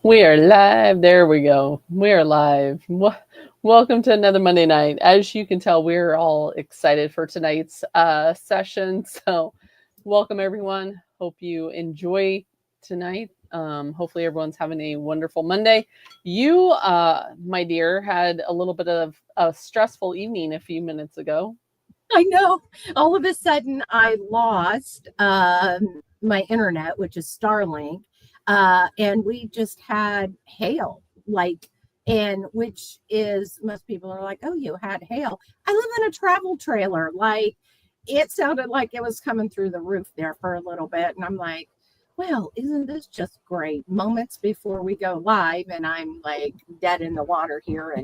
We are live. There we go. We are live. Welcome to another Monday night. As you can tell, we're all excited for tonight's session. So, welcome everyone. Hope you enjoy tonight. Hopefully, everyone's having a wonderful Monday. You, my dear, had a little bit of a stressful evening a few minutes ago. I know. All of a sudden, I lost my internet, which is Starlink, and we just had hail. And which is most people are like, "Oh, you had hail." I live in a travel trailer. It sounded like it was coming through the roof there for a little bit, and I'm like, "Well, isn't this just great?" Moments before we go live, and I'm like dead in the water here,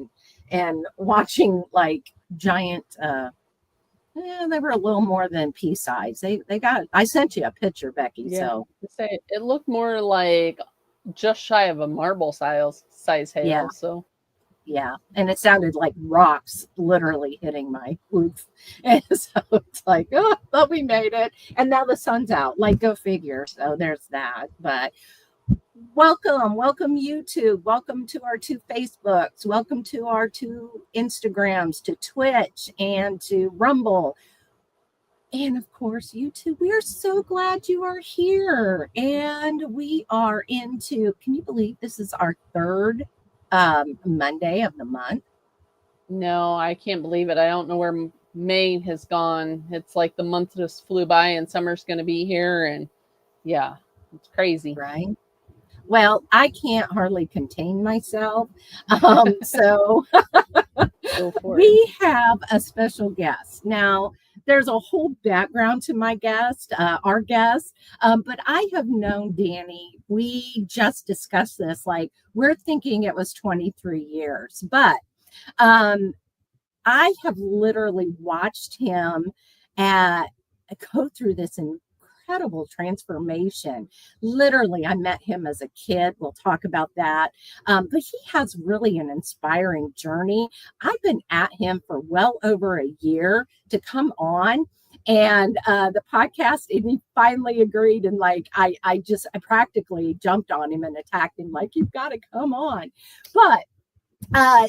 and watching like giant. Yeah, they were a little more than pea size. They got. I sent you a picture, Becky. Yeah, So say it looked more like just shy of a marble size yeah, hail. So yeah, and it sounded like rocks literally hitting my roof. And so it's like, oh, but we made it, and now the sun's out. Like, go figure. So there's that. But welcome YouTube. Welcome to our two Facebooks. Welcome to our two Instagrams, to Twitch and to Rumble. And of course, you two, we are so glad you are here. And we are into, can you believe this is our third Monday of the month? no, I can't believe it. I don't know where May has gone. It's like the month just flew by and summer's going to be here. And yeah, it's crazy. Right. Well, I can't hardly contain myself. So Go for it. we have a special guest. Now, there's a whole background to my guest, our guest, but I have known Danny. We just discussed this. Like, we're thinking it was 23 years, but um, I have literally watched him at go through this incredible transformation. Literally, I met him as a kid. We'll talk about that. But he has really an inspiring journey. I've been at him for well over a year to come on. And the podcast, and he finally agreed. And like, I practically jumped on him and attacked him, like, you've got to come on. But uh,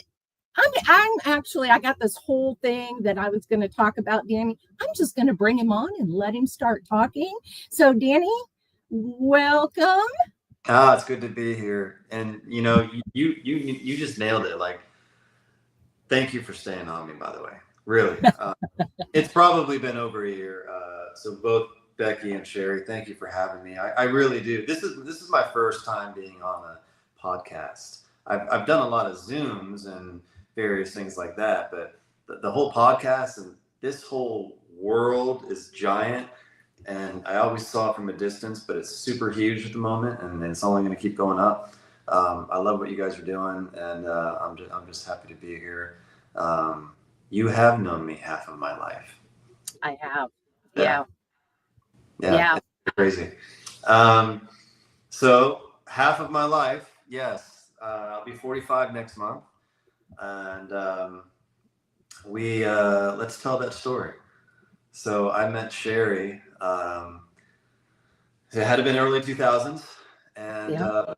I'm actually, I got this whole thing that I was going to talk about, Danny. I'm just going to bring him on and let him start talking. So, Danny, welcome. Ah, it's good to be here. And you just nailed it. Like, thank you for staying on me, by the way. Really, it's probably been over a year. So both Becky and Sherry, thank you for having me. I really do. This is my first time being on a podcast. I've done a lot of Zooms and various things like that, but the whole podcast and this whole world is giant. And I always saw it from a distance, but it's super huge at the moment, and it's only going to keep going up. I love what you guys are doing, and I'm just happy to be here. You have known me half of my life. I have. Yeah, Yeah. yeah, Yeah. it's crazy. So half of my life, yes. I'll be 45 next month, and we let's tell that story. So I met Sherry. It had been early 2000s, and Yeah.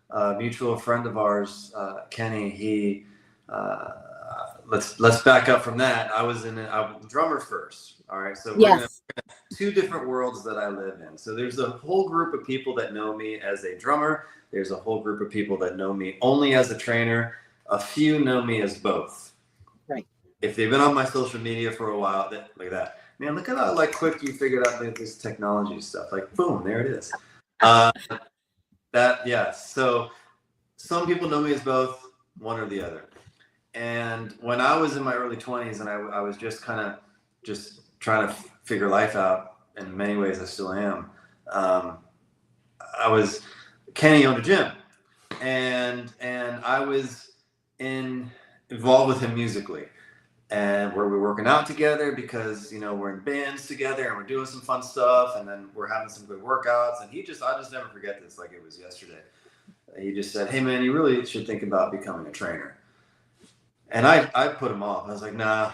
a mutual friend of ours, Kenny, he let's back up from that. I was drummer first. All right, so we're gonna Yes. two different worlds that I live in. So there's a whole group of people that know me as a drummer. There's a whole group of people that know me only as a trainer. A few know me as both. Right. If they've been on my social media for a while, look at that. Man, look at how like quick you figured out this technology stuff. Like, boom, there it is. So some people know me as both, one or the other. And when I was in my early 20s and I was just kind of just trying to figure life out, in many ways I still am, Kenny owned a gym, and I was involved with him musically. And we're working out together because we're in bands together and we're doing some fun stuff, and then we're having some good workouts. And I just never forget this, like it was yesterday. He just said, "Hey man, you really should think about becoming a trainer." And I put him off. I was like, nah.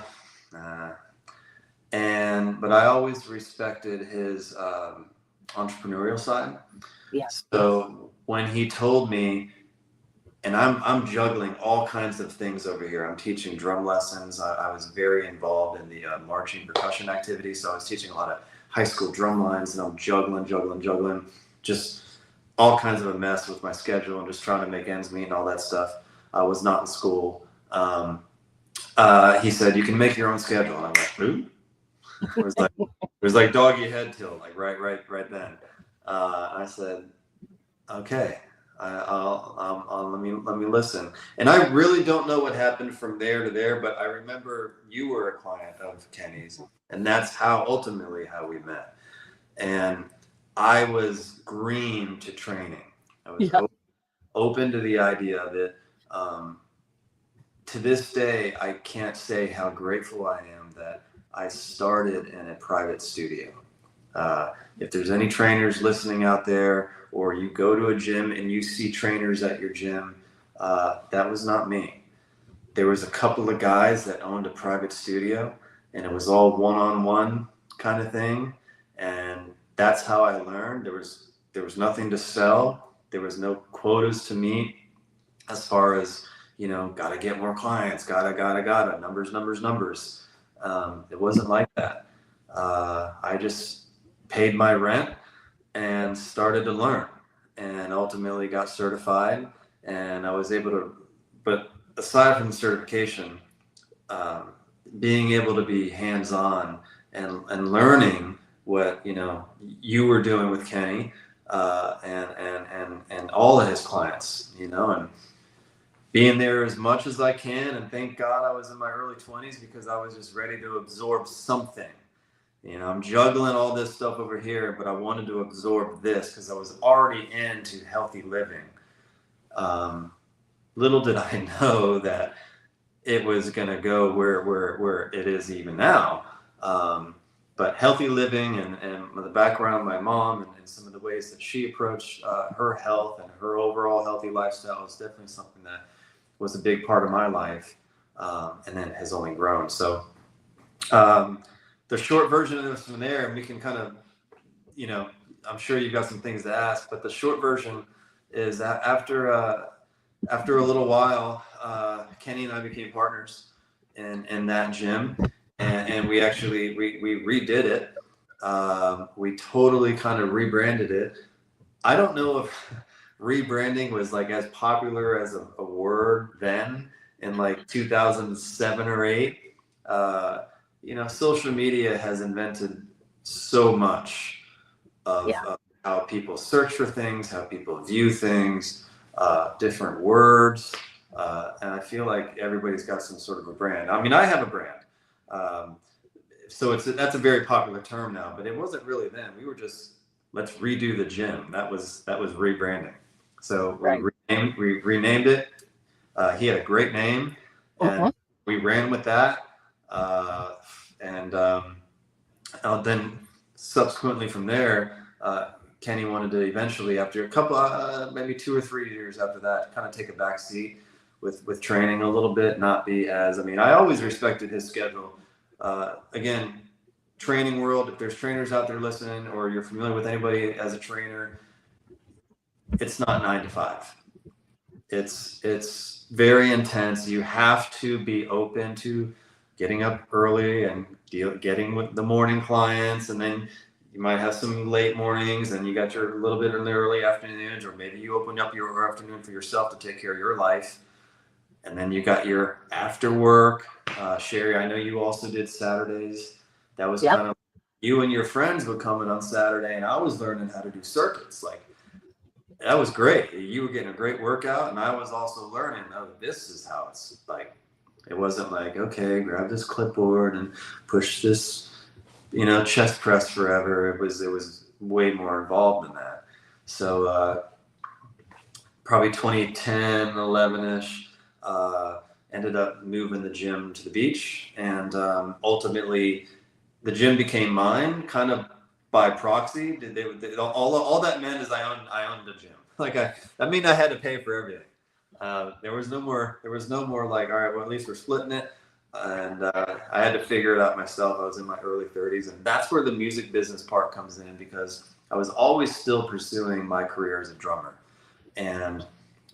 But I always respected his entrepreneurial side. Yeah. So when he told me, and I'm juggling all kinds of things over here. I'm teaching drum lessons. I was very involved in the marching percussion activity, so I was teaching a lot of high school drum lines, and I'm juggling, just all kinds of a mess with my schedule and just trying to make ends meet and all that stuff. I was not in school. He said, "You can make your own schedule." And I'm like, "Who?" It was like doggy head tilt, like right then. I said, "Okay, I'll let me listen." And I really don't know what happened from there to there, but I remember you were a client of Kenny's, and that's ultimately how we met. And I was green to training. I was open to the idea of it. To this day, I can't say how grateful I am that I started in a private studio. If there's any trainers listening out there, or you go to a gym and you see trainers at your gym, that was not me. There was a couple of guys that owned a private studio, and it was all one-on-one kind of thing. And that's how I learned. There was nothing to sell. There was no quotas to meet as far as, gotta get more clients, gotta, numbers. It wasn't like that. I just paid my rent and started to learn, and ultimately got certified. And I was able to, but aside from the certification, being able to be hands-on and learning what, you were doing with Kenny, and all of his clients, and being there as much as I can. And thank God I was in my early 20s, because I was just ready to absorb something. I'm juggling all this stuff over here, but I wanted to absorb this because I was already into healthy living. Little did I know that it was going to go where it is even now. But healthy living and the background of my mom and some of the ways that she approached her health and her overall healthy lifestyle is definitely something that was a big part of my life, and then has only grown. So the short version of this from there, and we can kind of, I'm sure you've got some things to ask, but the short version is that after a little while, Kenny and I became partners in that gym, and we actually we redid it. We totally kind of rebranded it. I don't know if rebranding was like as popular as a word then in like 2007 or 8. Social media has invented so much of how people search for things, how people view things, different words. And I feel like everybody's got some sort of a brand. I mean, I have a brand. So that's a very popular term now, but it wasn't really then. We were just, let's redo the gym. That was rebranding. So we renamed it. He had a great name, and we ran with that. And then subsequently from there, Kenny wanted to eventually, after a couple, maybe 2 or 3 years after that, kind of take a back seat with training a little bit, not be as, I always respected his schedule. Again, training world, if there's trainers out there listening, or you're familiar with anybody as a trainer, it's not 9 to 5. It's very intense. You have to be open to getting up early and getting with the morning clients, and then you might have some late mornings, and you got your little bit in the early afternoons, or maybe you open up your afternoon for yourself to take care of your life. And then you got your after work. Sherry, I know you also did Saturdays. That was kind of, you and your friends would come in on Saturday, and I was learning how to do circuits. Like, that was great. You were getting a great workout, and I was also learning, this is how it's like. It wasn't like, okay, grab this clipboard and push this, chest press forever. It was way more involved than that. So probably 2010, 11-ish, ended up moving the gym to the beach, and ultimately the gym became mine, kind of by proxy. All that meant is I owned the gym. Like that mean I had to pay for everything. There was no more like, all right, well, at least we're splitting it. And I had to figure it out myself. I was in my early 30s, and that's where the music business part comes in, because I was always still pursuing my career as a drummer. And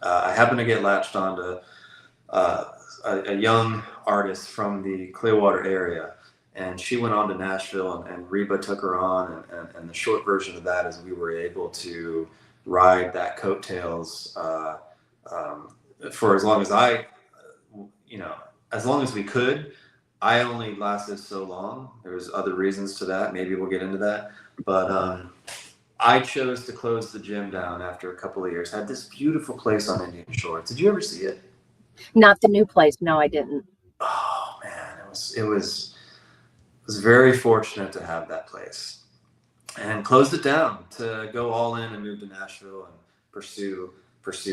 I happened to get latched onto a young artist from the Clearwater area, and she went on to Nashville, and Reba took her on, and the short version of that is we were able to ride that coattails for as long as as long as we could. I only lasted so long. There was other reasons to that. Maybe we'll get into that. But I chose to close the gym down after a couple of years. Had this beautiful place on Indian Shores. Did you ever see it? Not the new place. No, I didn't. Oh man, it was very fortunate to have that place, and closed it down to go all in and move to Nashville and pursue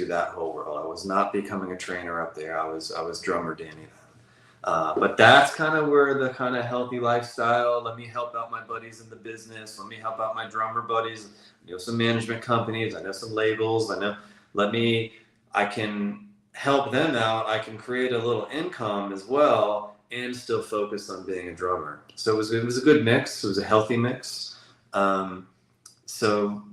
that whole world. I was not becoming a trainer up there. I was drummer Danny then. But that's kind of where the kind of healthy lifestyle, let me help out my buddies in the business, let me help out my drummer buddies, I know some management companies, I know some labels, I can help them out, I can create a little income as well and still focus on being a drummer. So it was a good mix, it was a healthy mix. So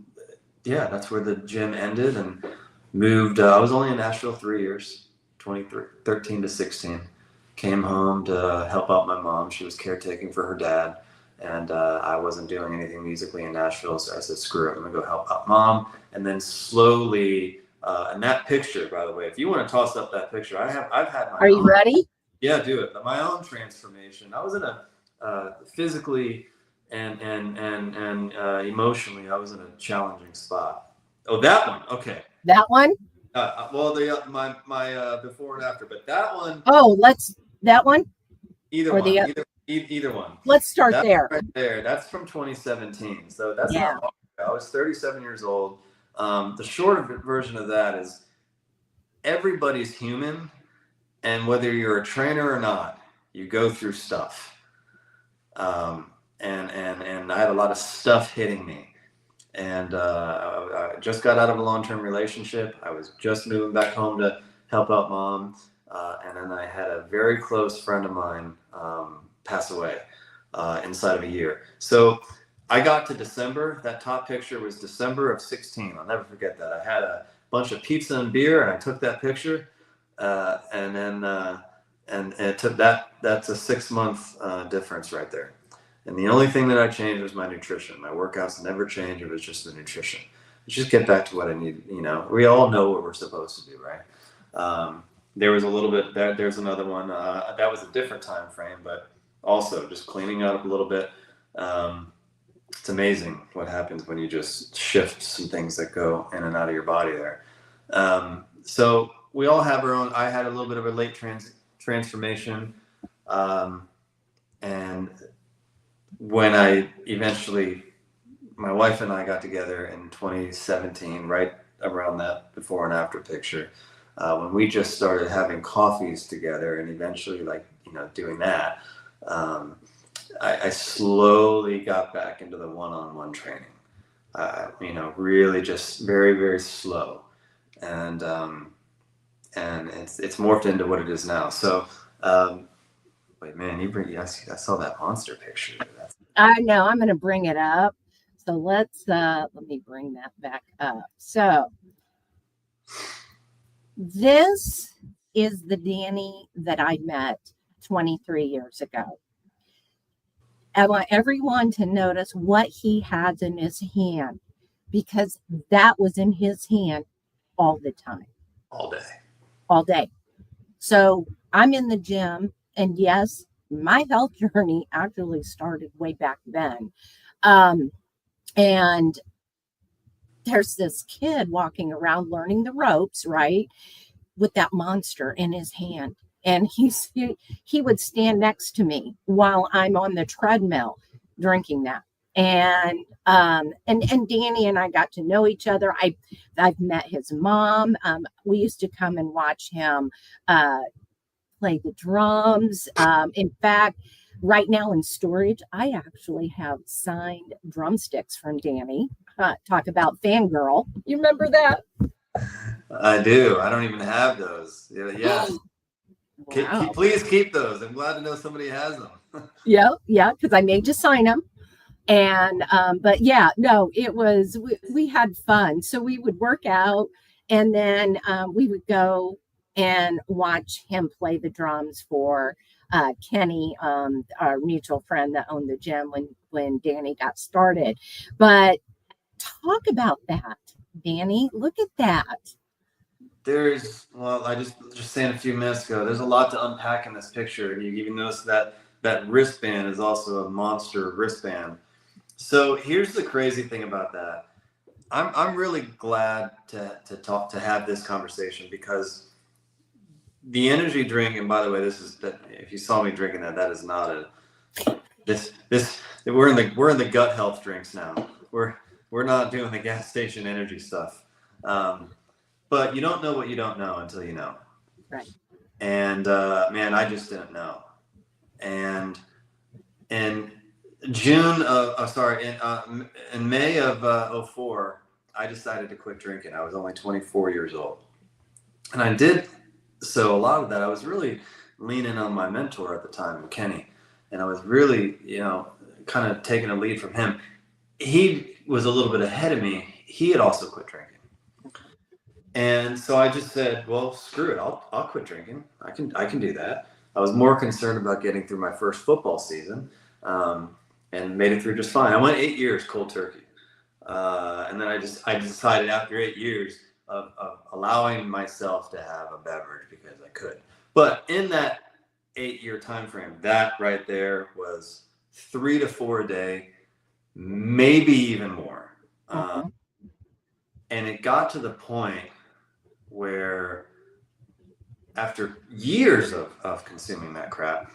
yeah, that's where the gym ended, and moved, I was only in Nashville 3 years, 13 to 16. Came home to help out my mom. She was caretaking for her dad, and I wasn't doing anything musically in Nashville, so I said, screw it, I'm gonna go help out mom. And then slowly, and that picture, by the way, if you want to toss up that picture, I've had my Are you ready? Yeah, do it. My own transformation. I was in a physically and emotionally, I was in a challenging spot. Oh, that one. Okay. That one? Well, my before and after, but that one. Oh, that one. Either or one. Either one. Let's start that's there. Right there. That's from 2017. So that's not long ago. I was 37 years old. The short version of that is everybody's human, and whether you're a trainer or not, you go through stuff. And I had a lot of stuff hitting me. And I just got out of a long-term relationship. I was just moving back home to help out mom. And then I had a very close friend of mine pass away inside of a year. So I got to December. That top picture was December of 16. I'll never forget that. I had a bunch of pizza and beer, and I took that picture. And it took that's a 6-month difference right there. And the only thing that I changed was my nutrition. My workouts never changed. It was just the nutrition. Just get back to what I need. We all know what we're supposed to do, right? There was a little bit there. There's another one. That was a different time frame, but also just cleaning up a little bit. It's amazing what happens when you just shift some things that go in and out of your body there. So we all have our own. I had a little bit of a late transformation, and when I eventually, my wife and I got together in 2017, right around that before and after picture, when we just started having coffees together and eventually doing that, I slowly got back into the one-on-one training, really just very, very slow. And it's morphed into what it is now. So, wait, man, I saw that monster picture. I know. I'm going to bring it up. So let me bring that back up. So this is the Danny that I met 23 years ago. I want everyone to notice what he has in his hand, because that was in his hand all the time. All day. So I'm in the gym, and yes, my health journey actually started way back then. And there's this kid walking around learning the ropes, right, with that monster in his hand. And he would stand next to me while I'm on the treadmill drinking that. And Danny and I got to know each other. I've met his mom. We used to come and watch him play the drums. In fact, right now in storage, I actually have signed drumsticks from Danny. Talk about fangirl. You remember that? I do. I don't even have those. Yeah. Wow. Please keep those. I'm glad to know somebody has them. Yeah, because I made you sign them. And but yeah, no, it was we had fun. So we would work out, And then we would go and watch him play the drums for Kenny, our mutual friend that owned the gym when Danny got started. But talk about that, Danny. Look at that. I just saying a few minutes ago, there's a lot to unpack in this picture. And you even notice that wristband is also a monster wristband. So here's the crazy thing about that. I'm really glad to have this conversation, because the energy drink, and by the way, if you saw me drinking that is not we're in the gut health drinks now. We're not doing the gas station energy stuff. But you don't know what you don't know until you know. Right. And man, I just didn't know. And in May of 2004, I decided to quit drinking. I was only 24 years old. And I did so a lot of that. I was really leaning on my mentor at the time, Kenny. And I was really, kind of taking a lead from him. He was a little bit ahead of me. He had also quit drinking. And so I just said, well, screw it. I'll quit drinking. I can do that. I was more concerned about getting through my first football season, and made it through just fine. I went 8 years cold turkey. And then I decided after 8 years of allowing myself to have a beverage because I could. But in that 8-year time frame, that right there was 3 to 4 a day, maybe even more. And it got to the point where after years of consuming that crap,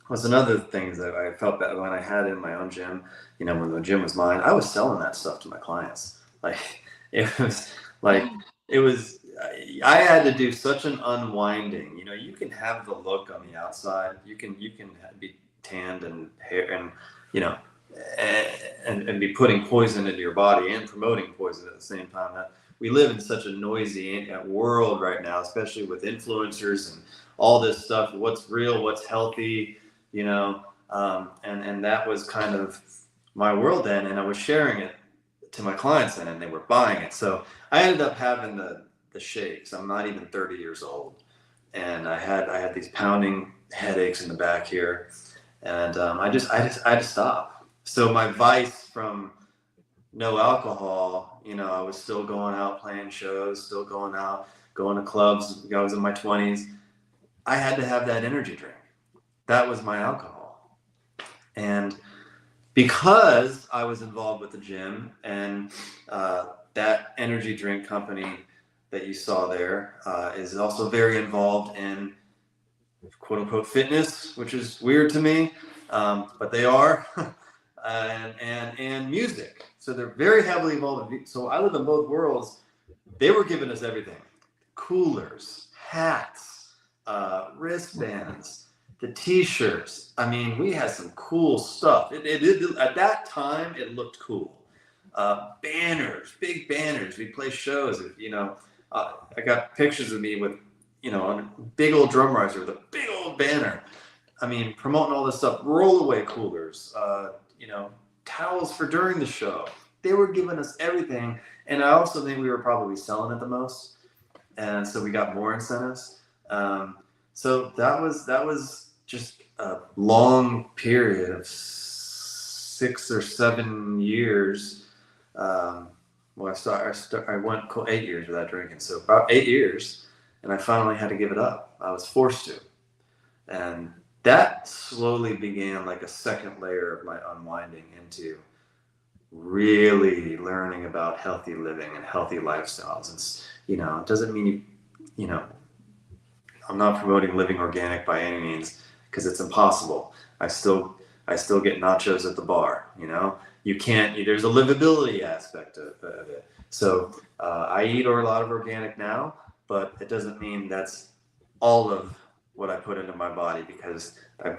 was another thing that I felt that when I had in my own gym, when the gym was mine, I was selling that stuff to my clients. I had to do such an unwinding. You can have the look on the outside. You can be tanned and hair and, and be putting poison into your body and promoting poison at the same time. We live in such a noisy world right now, especially with influencers and all this stuff. What's real, what's healthy, and that was kind of my world then. And I was sharing it to my clients then, and they were buying it. So I ended up having the shakes. I'm not even 30 years old. And I had these pounding headaches in the back here. And I just stopped. So my vice from no alcohol, I was still going out playing shows, still going out, going to clubs. I was in my 20s. I had to have that energy drink. That was my alcohol. And because I was involved with the gym and that energy drink company that you saw there is also very involved in quote unquote fitness, which is weird to me, but they are. and music. So they're very heavily involved. So I live in both worlds. They were giving us everything: coolers, hats, wristbands, the T-shirts. I mean, we had some cool stuff. It at that time, it looked cool. Banners, big banners. We play shows. I got pictures of me with, on a big old drum riser with a big old banner. I mean, promoting all this stuff. Rollaway coolers. Towels for during the show. They were giving us everything. And I also think we were probably selling it the most. And so we got more incentives. So that was just a long period of 6 or 7 years. I went 8 years without drinking. So about 8 years. And I finally had to give it up. I was forced to. And that slowly began like a second layer of my unwinding into really learning about healthy living and healthy lifestyles. And, it doesn't mean I'm not promoting living organic by any means, because it's impossible. I still get nachos at the bar, you can't, there's a livability aspect of it. So I eat a lot of organic now, but it doesn't mean that's all of what I put into my body, because I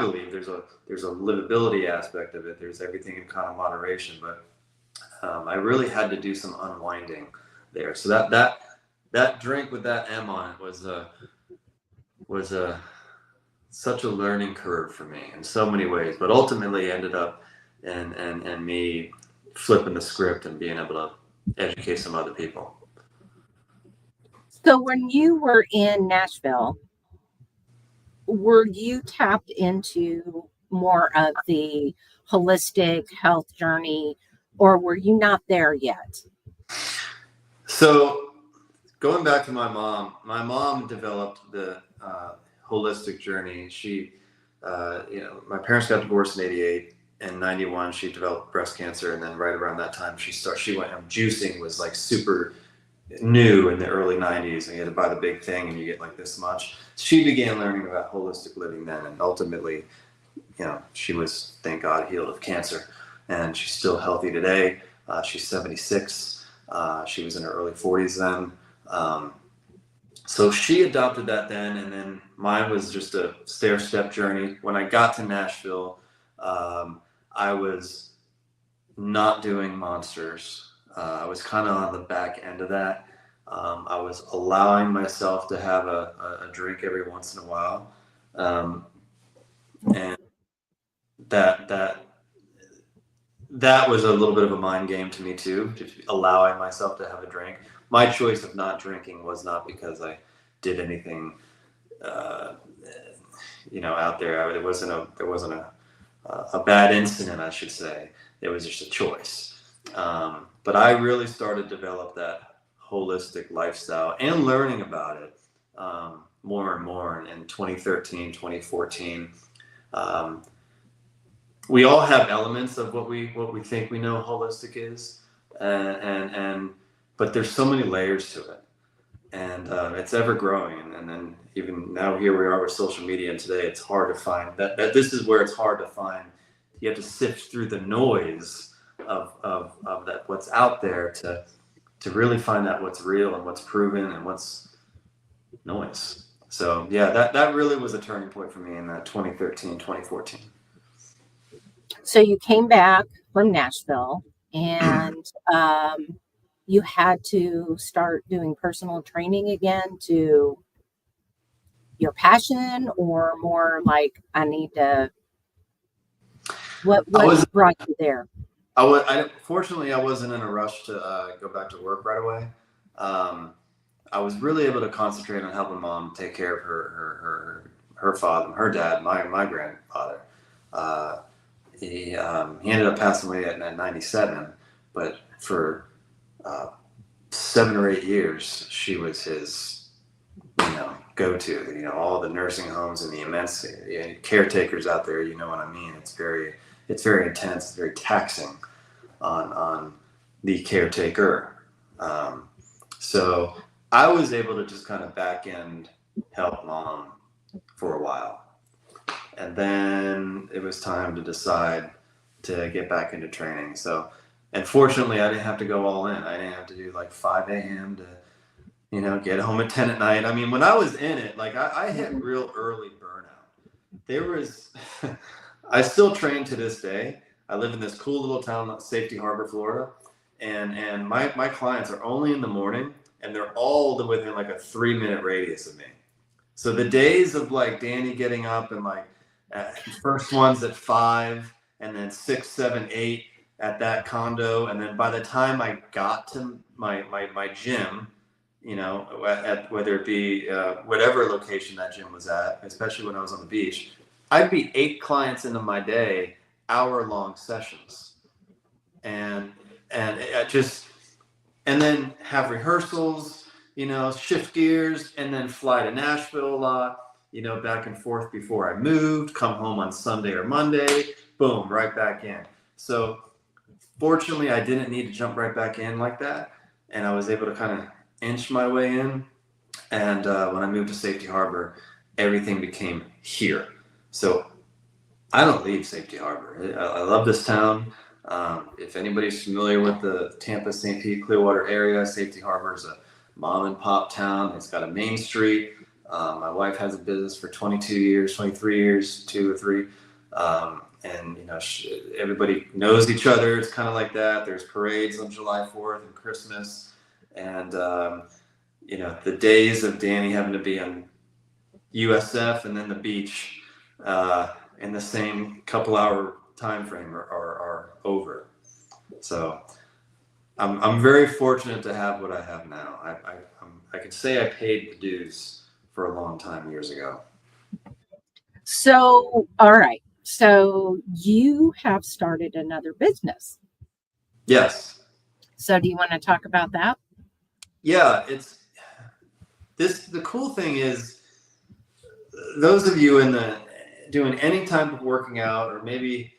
believe there's a livability aspect of it. There's everything in kind of moderation, but I really had to do some unwinding there. So that drink with that M on it was such a learning curve for me in so many ways, but ultimately ended up and me flipping the script and being able to educate some other people. So when you were in Nashville, were you tapped into more of the holistic health journey, or were you not there yet? So going back to my mom developed the holistic journey. She, my parents got divorced in '88. In '91, she developed breast cancer, and then right around that time, she went. Juicing was like super new in the early '90s, and you had to buy the big thing, and you get like this much. She began learning about holistic living then, and ultimately, she was, thank God, healed of cancer, and she's still healthy today. She's 76. She was in her early 40s then. So she adopted that then, and then mine was just a stair-step journey. When I got to Nashville, I was not doing monsters. I was kind of on the back end of that. I was allowing myself to have a drink every once in a while, and that was a little bit of a mind game to me too, just allowing myself to have a drink. My choice of not drinking was not because I did anything, out there. There wasn't a bad incident, I should say. It was just a choice. But I really started to develop that holistic lifestyle and learning about it more and more in 2013, 2014. We all have elements of what we think we know holistic is, but there's so many layers to it, and it's ever growing. And then even now, here we are with social media, and today it's hard to find that. This is where it's hard to find. You have to sift through the noise of that what's out there to really find out what's real and what's proven and what's noise. So yeah, that really was a turning point for me in that 2013, 2014. So you came back from Nashville, and you had to start doing personal training again to your passion, or more like I need to. What brought you there? Fortunately, I wasn't in a rush to go back to work right away. I was really able to concentrate on helping mom take care of her father, her dad, my grandfather. He ended up passing away at 97, but for 7 or 8 years, she was his, go-to. All the nursing homes and the immense caretakers out there. You know what I mean? It's very intense, very taxing on the caretaker. So I was able to just kind of back end help mom for a while. And then it was time to decide to get back into training. So, and fortunately, I didn't have to go all in. I didn't have to do like 5 a.m. to, get home at 10 at night. I mean, when I was in it, like I hit real early burnout. I still train to this day. I live in this cool little town, Safety Harbor, Florida. And my clients are only in the morning, and they're all within like a 3-minute radius of me. So the days of like Danny getting up and like first ones at 5, and then 6, 7, 8 at that condo, and then by the time I got to my gym, at whether it be whatever location that gym was at, especially when I was on the beach, I'd be 8 clients into my day, hour-long sessions, and then have rehearsals, shift gears, and then fly to Nashville a lot, back and forth before I moved, come home on Sunday or Monday, boom, right back in. So fortunately, I didn't need to jump right back in like that, and I was able to kind of inch my way in. And when I moved to Safety Harbor, everything became here. So I don't leave Safety Harbor. I love this town. If anybody's familiar with the Tampa, St. Pete, Clearwater area, Safety Harbor is a mom and pop town. It's got a main street. My wife has a business for 22 years, 23 years, 2 or 3. And everybody knows each other. It's kind of like that. There's parades on July 4th and Christmas. And, the days of Danny having to be on USF and then the beach in the same couple hour time frame are over. So I'm very fortunate to have what I have now. I can say I paid the dues for a long time years ago. So, all right. So you have started another business. Yes. So do you want to talk about that? Yeah, the cool thing is, those of you doing any type of working out, or maybe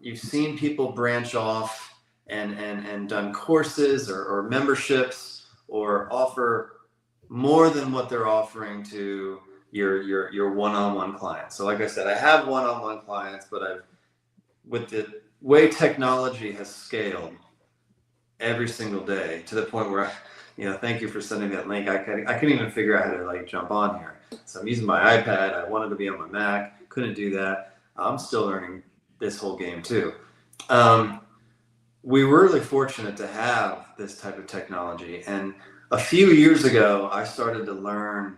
you've seen people branch off and done courses or memberships, or offer more than what they're offering to your one-on-one clients. So like I said, I have one-on-one clients, but with the way technology has scaled every single day, to the point where thank you for sending that link. I couldn't even figure out how to like jump on here. So I'm using my iPad. I wanted to be on my Mac, couldn't do that. I'm still learning this whole game too. We were really fortunate to have this type of technology, and a few years ago I started to learn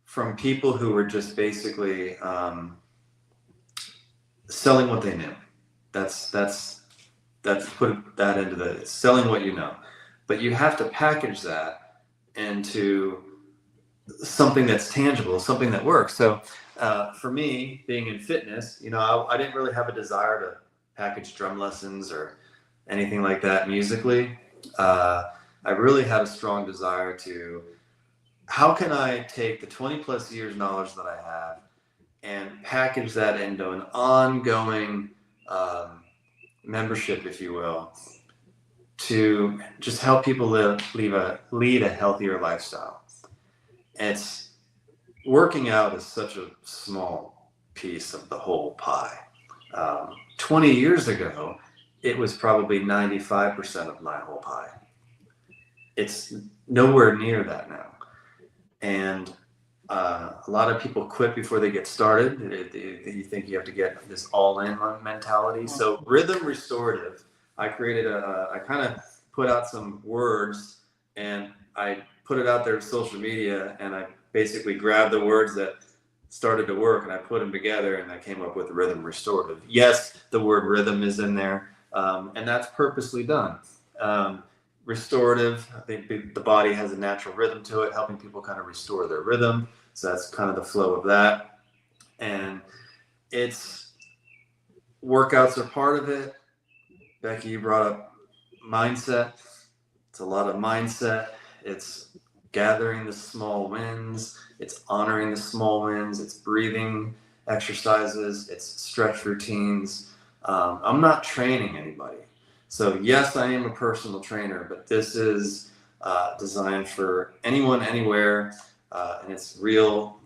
from people who were just basically selling what they knew. That's put that into the selling what you know, but you have to package that into something that's tangible, something that works. So for me, being in fitness, I didn't really have a desire to package drum lessons or anything like that musically. I really had a strong desire to, how can I take the 20 plus years knowledge that I have and package that into an ongoing membership, if you will, to just help people lead a healthier lifestyle. It's working out is such a small piece of the whole pie. 20 years ago, it was probably 95% of my whole pie. It's nowhere near that now. And a lot of people quit before they get started. You think you have to get this all-in mentality. So Rhythm Restorative, I kind of put out some words, and I put it out there to social media, and I basically grabbed the words that started to work and I put them together, and I came up with Rhythm Restorative. Yes, the word rhythm is in there, and that's purposely done. Restorative, I think the body has a natural rhythm to it, helping people kind of restore their rhythm. So that's kind of the flow of that. And workouts are part of it. Becky, you brought up mindset. It's a lot of mindset. It's gathering the small wins. It's honoring the small wins. It's breathing exercises. It's stretch routines. I'm not training anybody. So yes, I am a personal trainer, but this is designed for anyone, anywhere, and it's real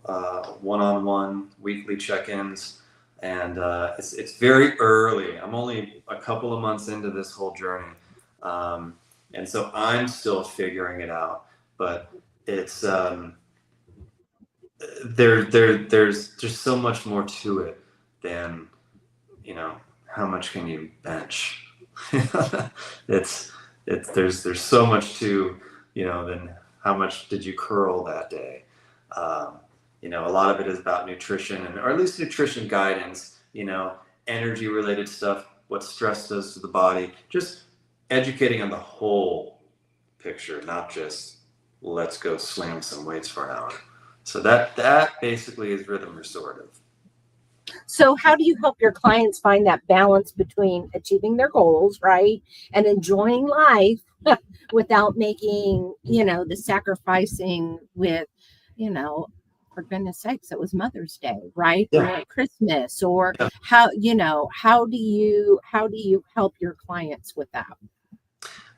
one-on-one weekly check-ins, and it's very early. I'm only a couple of months into this whole journey, and so I'm still figuring it out. But it's there's just so much more to it than how much can you bench. There's so much to than how much did you curl that day. A lot of it is about nutrition, or at least nutrition guidance, energy related stuff, what stress does to the body, just educating on the whole picture, not just let's go slam some weights for an hour. So that basically is Rhythm Restorative. So how do you help your clients find that balance between achieving their goals, right, and enjoying life without making, the sacrificing with, for goodness sakes, it was Mother's Day, right? Yeah. Or Christmas, or Yeah. how do you help your clients with that?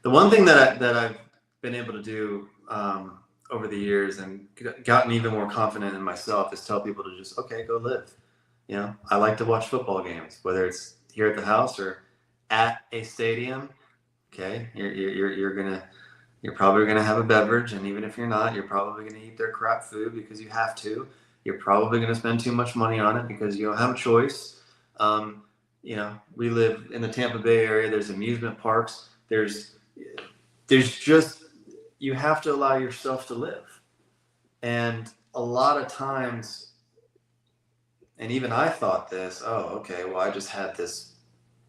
The one thing that I've been able to do over the years and gotten even more confident in myself is tell people to just, okay, go live. I like to watch football games, whether it's here at the house or at a stadium. Okay, you're probably gonna have a beverage, and even if you're not, you're probably gonna eat their crap food because you have to. You're probably gonna spend too much money on it because you don't have a choice. We live in the Tampa Bay area. There's amusement parks. There's just, you have to allow yourself to live, and a lot of times. And even I thought this, oh, okay, well, I just had this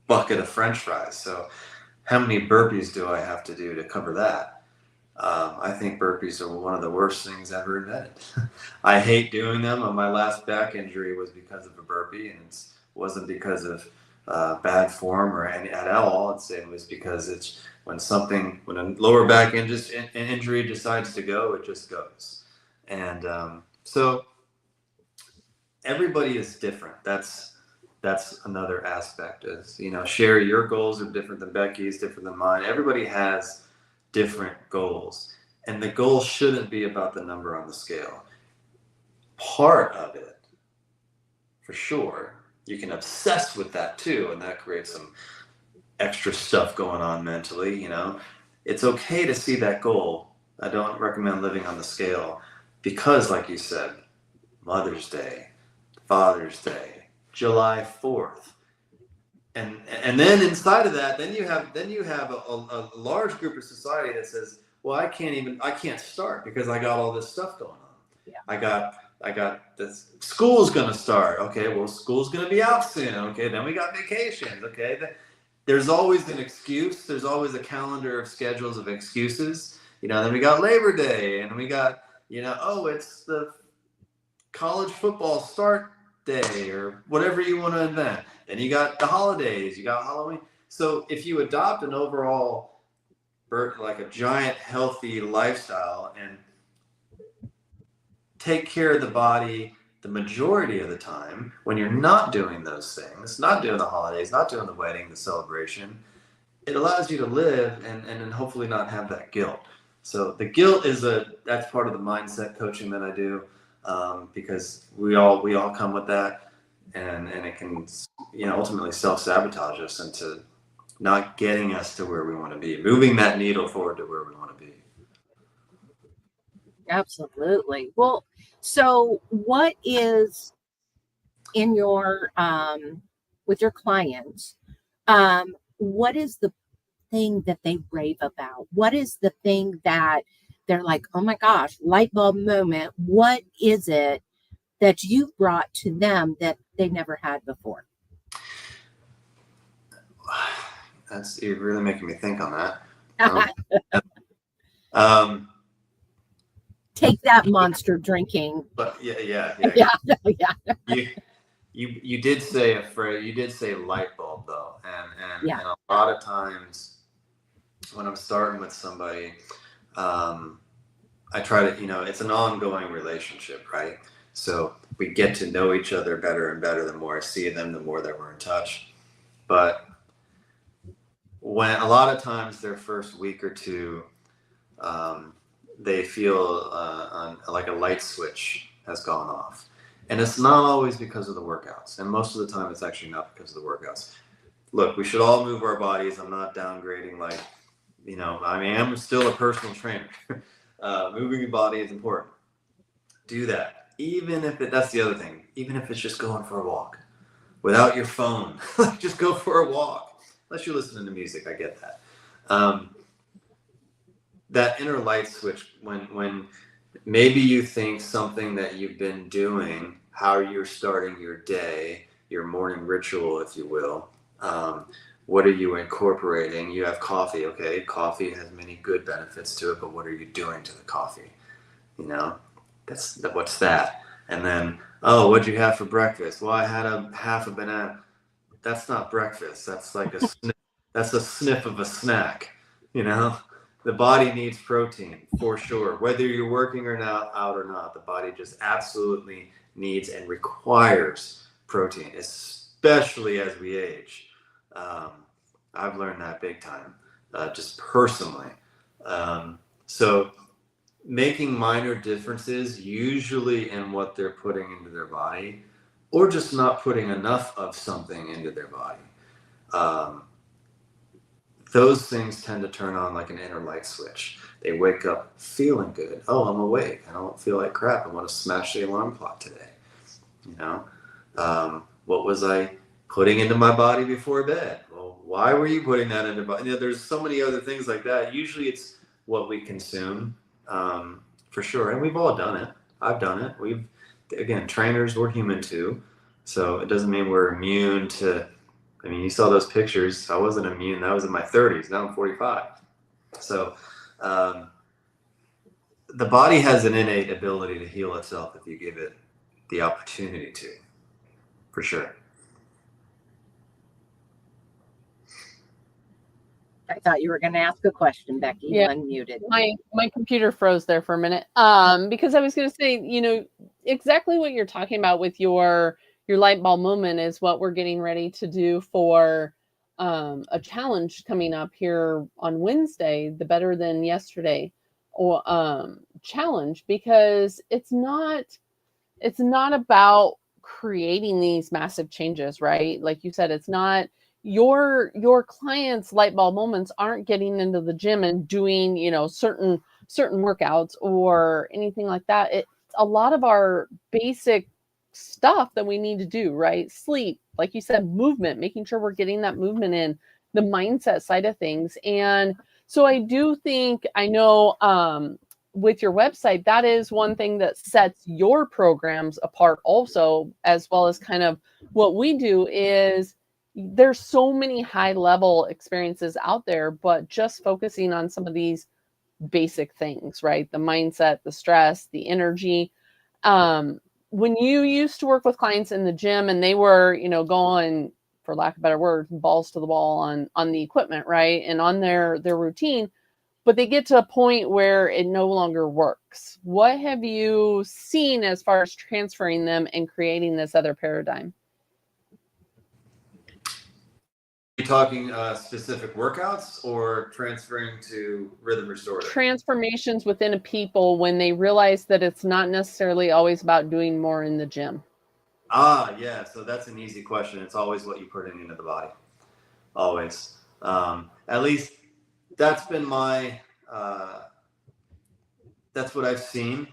bucket of French fries. So how many burpees do I have to do to cover that? I think burpees are one of the worst things ever invented. I hate doing them. My last back injury was because of a burpee, and it wasn't because of bad form or any at all. It was because it's when a lower back injury decides to go, it just goes. And so everybody is different. That's another aspect. Is Sherry, your goals are different than Becky's, different than mine. Everybody has different goals, and the goal shouldn't be about the number on the scale. Part of it, for sure, you can obsess with that too, and that creates some extra stuff going on mentally. It's okay to see that goal. I don't recommend living on the scale because, like you said, Mother's Day, Father's Day, July 4th. And then inside of that, then you have a large group of society that says, well, I can't start because I got all this stuff going on. Yeah. I got this. School's gonna start. Okay, well, school's gonna be out soon. Okay, then we got vacations. Okay, there's always an excuse. There's always a calendar of schedules of excuses. Then we got Labor Day, and we got it's the college football start day or whatever you want to invent. Then you got the holidays, you got Halloween. So if you adopt an overall, like a giant healthy lifestyle and take care of the body the majority of the time, when you're not doing those things, not doing the holidays, not doing the wedding, the celebration, it allows you to live and hopefully not have that guilt. So the guilt that's part of the mindset coaching that I do. Because we all come with that, and it can ultimately self-sabotage us into not getting us to where we want to be, moving that needle forward to where we want to be. Absolutely. Well, so what is in your with your clients, what is the thing that they rave about? What is the thing that they're like, oh my gosh, light bulb moment? What is it that you've brought to them that they never had before? You're really making me think on that. Take that, monster drinking. But yeah. You did say a phrase. You did say light bulb though, and a lot of times when I'm starting with somebody, I try to, it's an ongoing relationship, right? So we get to know each other better and better. The more I see them, the more that we're in touch. But when a lot of times their first week or two, they feel like a light switch has gone off. And it's not always because of the workouts. And most of the time, it's actually not because of the workouts. Look, we should all move our bodies. I'm not downgrading I'm still a personal trainer. Moving your body is important. Do that. Even if that's the other thing. Even if it's just going for a walk without your phone, just go for a walk. Unless you're listening to music, I get that. That inner light switch, when maybe you think something that you've been doing, how you're starting your day, your morning ritual, if you will. What are you incorporating? You have coffee, okay? Coffee has many good benefits to it, but what are you doing to the coffee? What's that? And then, what'd you have for breakfast? Well, I had half a banana. That's not breakfast. That's like a sniff. That's a sniff of a snack. The body needs protein for sure. Whether you're working out or not, the body just absolutely needs and requires protein, especially as we age. I've learned that big time, just personally. So making minor differences, usually in what they're putting into their body, or just not putting enough of something into their body. Those things tend to turn on like an inner light switch. They wake up feeling good. Oh, I'm awake. I don't feel like crap. I want to smash the alarm clock today. What was I putting into my body before bed? Well, why were you putting that into body? There's so many other things like that. Usually it's what we consume, for sure. And we've all done it. I've done it. Trainers, we're human too. So it doesn't mean we're immune to I mean, you saw those pictures. I wasn't immune. That was in my 30s. Now I'm 45. So the body has an innate ability to heal itself if you give it the opportunity to, for sure. I thought you were going to ask a question, Becky. You Yeah. unmuted. My computer froze there for a minute. Because I was going to say, you know, exactly what you're talking about with your light bulb moment is what we're getting ready to do for a challenge coming up here on Wednesday, the Better Than Yesterday or challenge, because it's not about creating these massive changes, right? Like you said, it's not your clients' light bulb moments aren't getting into the gym and doing, you know, certain workouts or anything like that. It's a lot of our basic stuff that we need to do, right? Sleep, like you said, movement, making sure we're getting that movement in, the mindset side of things. And so I do think, I know with your website, that is one thing that sets your programs apart also, as well as kind of what we do is there's so many high level experiences out there, but just focusing on some of these basic things, right? The mindset, the stress, the energy. When you used to work with clients in the gym and they were, you know, going, for lack of better word, balls to the wall on the equipment, right? And on their routine, but they get to a point where it no longer works. What have you seen as far as transferring them and creating this other paradigm? Are you talking specific workouts or transferring to rhythm restorative? Transformations within a people when they realize that it's not necessarily always about doing more in the gym. Yeah. So that's an easy question. It's always what you put into the body. Always. At least that's been my, that's what I've seen.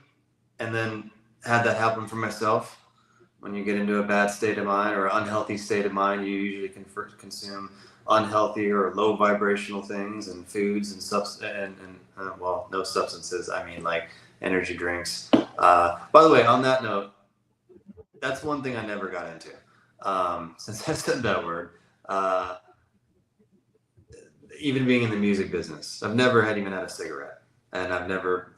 And then had that happen for myself. When you get into a bad state of mind or an unhealthy state of mind, you usually consume unhealthy or low vibrational things and foods and well, no substances. I mean, like energy drinks. By the way, on that note, that's one thing I never got into. Since I said that word, even being in the music business, I've never even had a cigarette, and I've never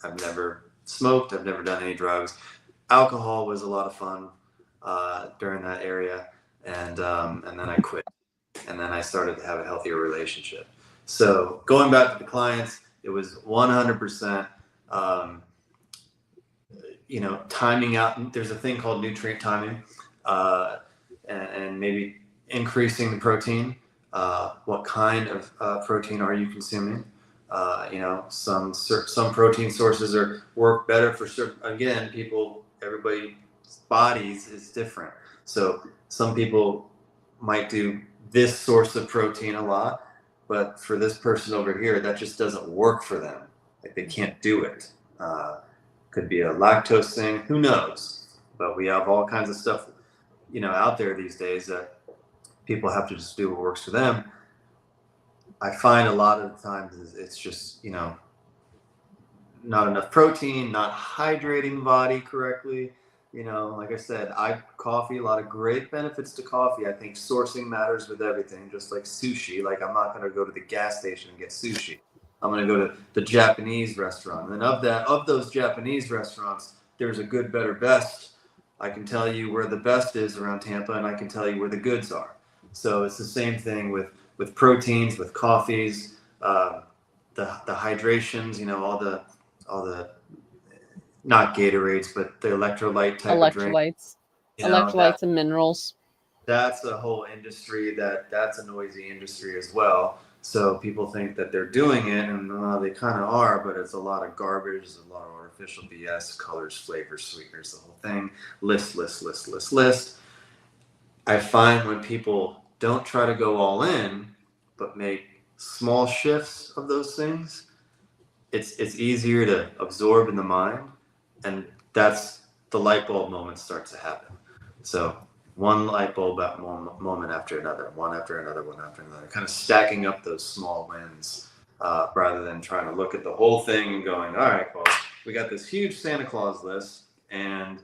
smoked. I've never done any drugs. Alcohol was a lot of fun during that area, and then I quit, and then I started to have a healthier relationship. So going back to the clients, it was 100%. You know, timing out. There's a thing called nutrient timing, and maybe increasing the protein. What kind of protein are you consuming? You know, some protein sources work better for certain. Again, everybody's bodies is different. So some people might do this source of protein a lot, but for this person over here, that just doesn't work for them. Like they can't do it. Could be a lactose thing. Who knows? But we have all kinds of stuff, you know, out there these days that people have to just do what works for them. I find a lot of the times it's just, you know, not enough protein, not hydrating the body correctly. You know, like I said, coffee, a lot of great benefits to coffee. I think sourcing matters with everything, just like sushi. Like I'm not going to go to the gas station and get sushi. I'm going to go to the Japanese restaurant. And of those Japanese restaurants, there's a good, better, best. I can tell you where the best is around Tampa, and I can tell you where the goods are. So it's the same thing with proteins, with coffees, the hydrations. You know, all the not Gatorades, but the electrolyte type of drink. Electrolytes and minerals. That's a whole industry that's a noisy industry as well. So people think that they're doing it, and they kind of are, but it's a lot of garbage, a lot of artificial BS, colors, flavors, sweeteners, the whole thing. List. I find when people don't try to go all in, but make small shifts of those things, it's easier to absorb in the mind, and that's the light bulb moment starts to happen. So one light bulb moment after another, one after another, kind of stacking up those small wins rather than trying to look at the whole thing and going, all right, well, we got this huge Santa Claus list, and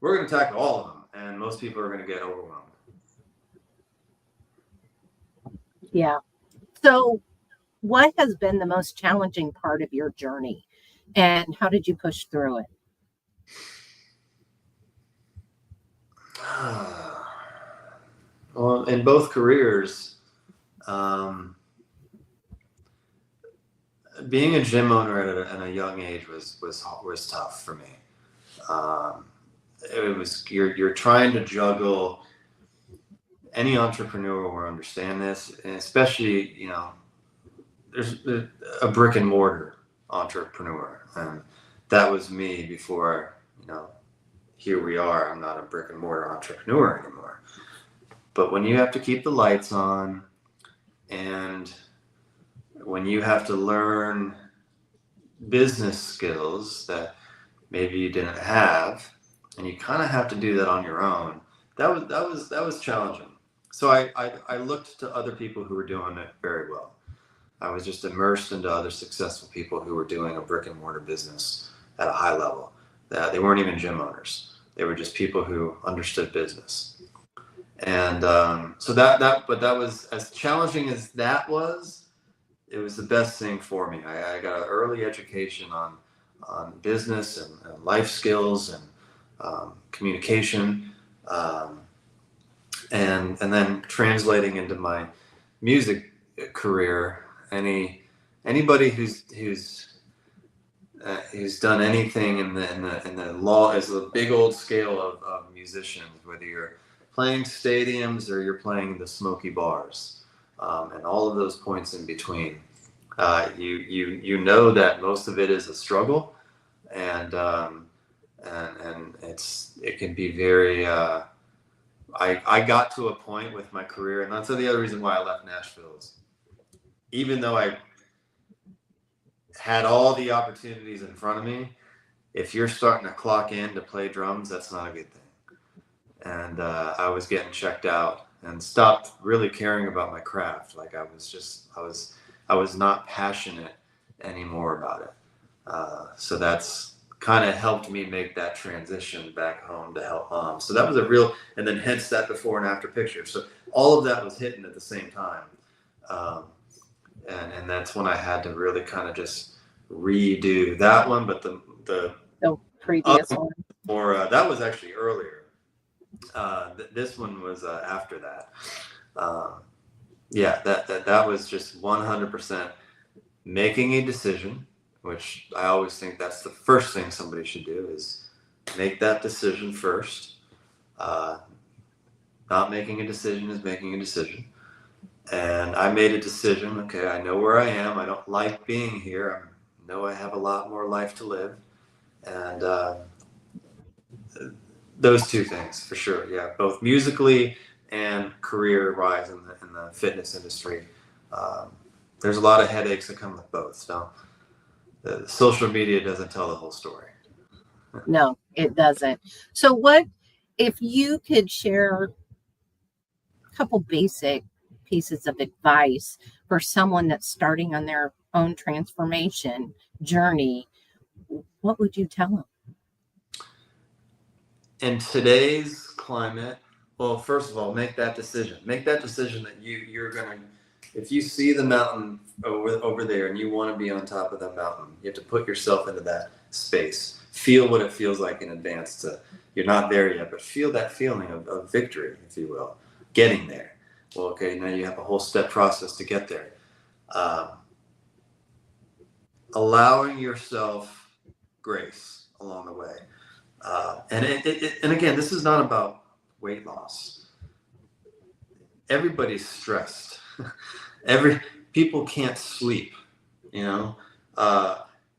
we're going to tackle all of them, and most people are going to get overwhelmed. Yeah. So, what has been the most challenging part of your journey, and how did you push through it? Well, in both careers, um, being a gym owner at a young age was tough for me. Um, it was you're trying to juggle. Any entrepreneur will understand this, and especially there's a brick and mortar entrepreneur, and that was me before. Here we are. I'm not a brick and mortar entrepreneur anymore. But when you have to keep the lights on, and when you have to learn business skills that maybe you didn't have, and you kind of have to do that on your own, that was challenging. So I looked to other people who were doing it very well. I was just immersed into other successful people who were doing a brick and mortar business at a high level. That they weren't even gym owners; they were just people who understood business. And so but that was, as challenging as that was. It was the best thing for me. I got an early education on business and life skills and communication, um, and then translating into my music career. Anybody who's done anything in the law is a big old scale of musicians, whether you're playing stadiums or you're playing the smoky bars, and all of those points in between. You know that most of it is a struggle, and it can be very. I got to a point with my career, and that's the other reason why I left Nashville. Is even though I had all the opportunities in front of me, if you're starting to clock in to play drums, that's not a good thing. And I was getting checked out and stopped really caring about my craft. Like I was not passionate anymore about it. So that's kind of helped me make that transition back home to help mom. So that was and then hence that before and after picture. So all of that was hitting at the same time. And that's when I had to really kind of just redo that one. But the previous one. Or that was actually earlier. This one was after that. Yeah, that was just 100% making a decision, which I always think that's the first thing somebody should do, is make that decision first. Not making a decision is making a decision. And I made a decision. Okay, I know where I am. I don't like being here. I know I have a lot more life to live. And those two things for sure. Yeah, both musically and career-wise in the fitness industry. There's a lot of headaches that come with both. So social media doesn't tell the whole story. No, it doesn't. So what if you could share a couple basic pieces of advice for someone that's starting on their own transformation journey, what would you tell them? In today's climate, well, first of all, make that decision. Make that decision that you're gonna. If you see the mountain over there and you want to be on top of the mountain, you have to put yourself into that space. Feel what it feels like in advance. You're not there yet, but feel that feeling of victory, if you will, getting there. Well, okay, now you have a whole step process to get there. Allowing yourself grace along the way. And again, this is not about weight loss. Everybody's stressed. People can't sleep.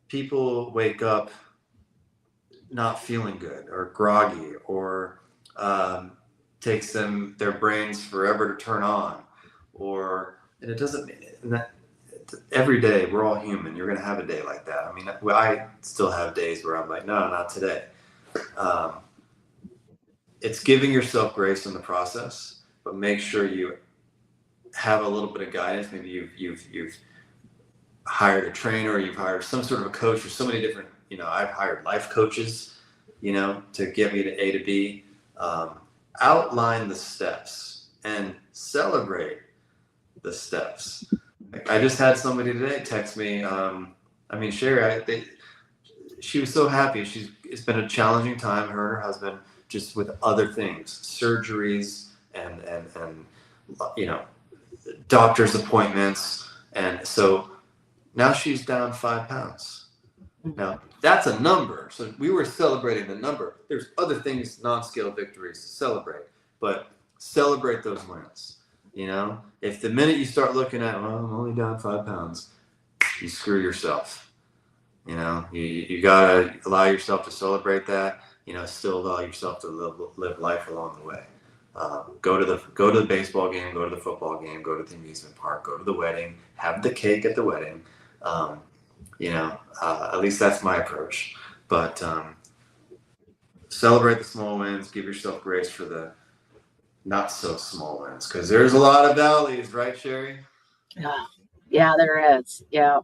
People wake up not feeling good or groggy, or takes them their brains forever to turn on, and it doesn't. Every day, we're all human. You're going to have a day like that. I mean, I still have days where I'm like, no, not today. It's giving yourself grace in the process, but make sure you have a little bit of guidance. Maybe you've hired a trainer, or you've hired some sort of a coach, or so many different. I've hired life coaches, to get me to A to B. Outline the steps and celebrate the steps. Like, I just had somebody today text me. Sherry, she was so happy. It's been a challenging time, her and her husband, just with other things, surgeries and doctor's appointments. And so now she's down 5 pounds. Now that's a number. So we were celebrating the number. There's other things, non-scale victories to celebrate, but celebrate those wins. If the minute you start looking at, well, I'm only down 5 pounds, you screw yourself. You gotta allow yourself to celebrate that. Still allow yourself to live life along the way. Go to the baseball game, go to the football game, go to the amusement park, go to the wedding, have the cake at the wedding. At least that's my approach. But celebrate the small wins. Give yourself grace for the not so small wins, because there's a lot of valleys, right, Sherry? Yeah, there is. Yeah.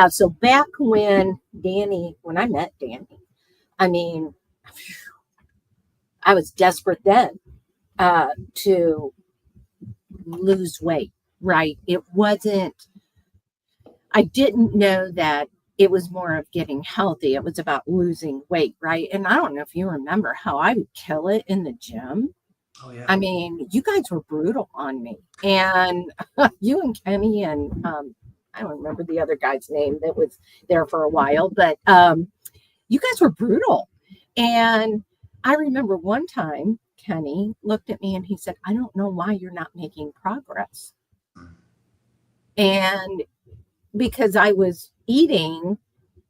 So back when I met Danny, I mean, I was desperate then to lose weight, right? I didn't know that it was more of getting healthy. It was about losing weight, right? And I don't know if you remember how I would kill it in the gym. Oh, yeah. I mean, you guys were brutal on me. And you and Kenny and I don't remember the other guy's name that was there for a while, but you guys were brutal. And I remember one time Kenny looked at me and he said, I don't know why you're not making progress. And because I was eating,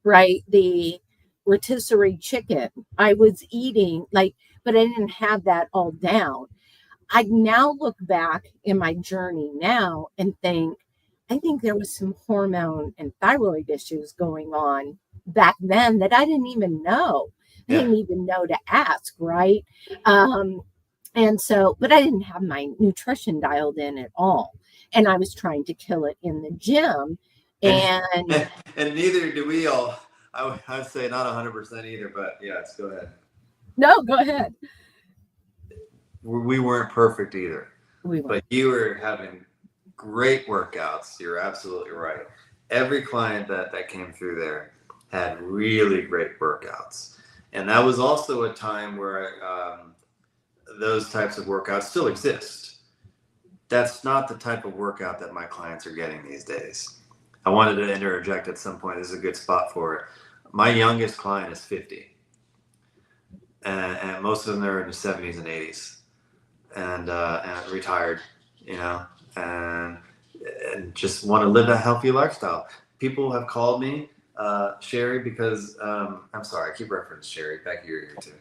right, the rotisserie chicken, I was eating but I didn't have that all down. I now look back in my journey now and I think there was some hormone and thyroid issues going on back then that I didn't even know. I didn't even know to ask, right? And so, but I didn't have my nutrition dialed in at all. And I was trying to kill it in the gym. And neither do we all. I'd say not 100% either, but yes, go ahead. No, go ahead. We weren't perfect either. But you were having great workouts. You're absolutely right. Every client that came through there had really great workouts. And that was also a time where those types of workouts still exist. That's not the type of workout that my clients are getting these days. I wanted to interject at some point. This is a good spot for it. My youngest client is 50. And most of them are in their 70s and 80s. And retired, and just want to live a healthy lifestyle. People have called me, Sherry, because I'm sorry, I keep referencing Sherry. Becky, you're here too.